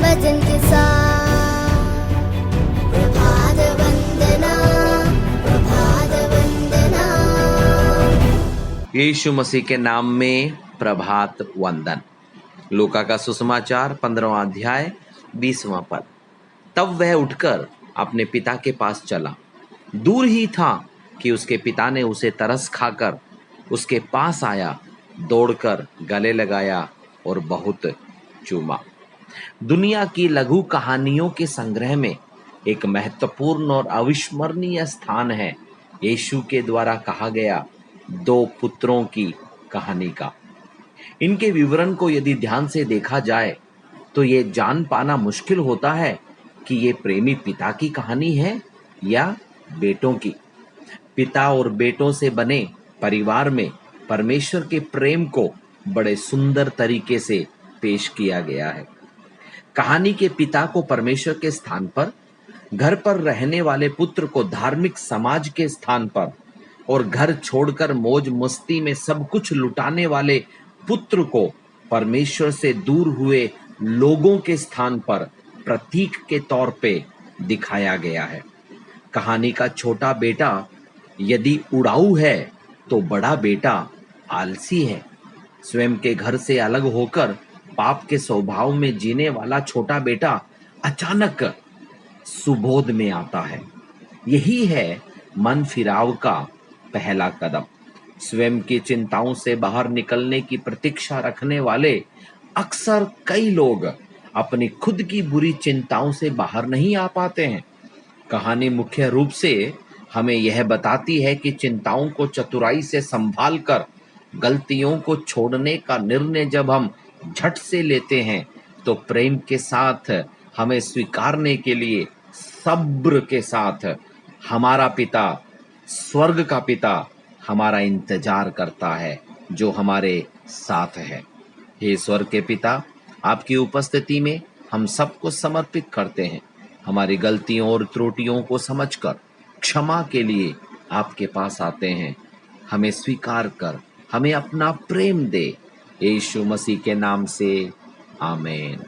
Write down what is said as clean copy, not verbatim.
भजन के साथ। प्रभात वंदना, प्रभात वंदना। यीशु मसीह के नाम में प्रभात वंदन। लूका का सुसमाचार 15वां अध्याय 20वां पद। तब वह उठकर अपने पिता के पास चला। दूर ही था कि उसके पिता ने उसे तरस खाकर उसके पास आया, दौड़कर गले लगाया और बहुत चूमा। दुनिया की लघु कहानियों के संग्रह में एक महत्वपूर्ण और अविस्मरणीय स्थान है यीशु के द्वारा कहा गया 2 पुत्रों की कहानी का। इनके विवरण को यदि ध्यान से देखा जाए तो ये जान पाना मुश्किल होता है कि ये प्रेमी पिता की कहानी है या बेटों की। पिता और बेटों से बने परिवार में परमेश्वर के प्रेम को बड़े सुंदर तरीके से पेश किया गया है। कहानी के पिता को परमेश्वर के स्थान पर, घर पर रहने वाले पुत्र को धार्मिक समाज के स्थान पर और घर छोड़कर मौज मस्ती में सब कुछ लुटाने वाले पुत्र को परमेश्वर से दूर हुए लोगों के स्थान पर प्रतीक के तौर पे दिखाया गया है। कहानी का छोटा बेटा यदि उड़ाऊ है तो बड़ा बेटा आलसी है। स्वयं के घर से अलग होकर पाप के स्वभाव में जीने वाला छोटा बेटा अचानक सुबोध में आता है। यही है मन फिराव का पहला कदम। स्वयं की चिंताओं से बाहर निकलने की प्रतीक्षा रखने वाले अक्सर कई लोग अपनी खुद की बुरी चिंताओं से बाहर नहीं आ पाते हैं। कहानी मुख्य रूप से हमें यह बताती है कि चिंताओं को चतुराई से संभाल कर गलतियों को छोड़ने का निर्णय जब हम झट से लेते हैं तो प्रेम के साथ हमें स्वीकारने के लिए सब्र के साथ हमारा पिता, स्वर्ग का पिता हमारा इंतजार करता है, जो हमारे साथ है। हे स्वर्ग के पिता, आपकी उपस्थिति में हम सबको समर्पित करते हैं। हमारी गलतियों और त्रुटियों को समझकर क्षमा के लिए आपके पास आते हैं। हमें स्वीकार कर हमें अपना प्रेम दे। यीशु मसीह के नाम से आमीन।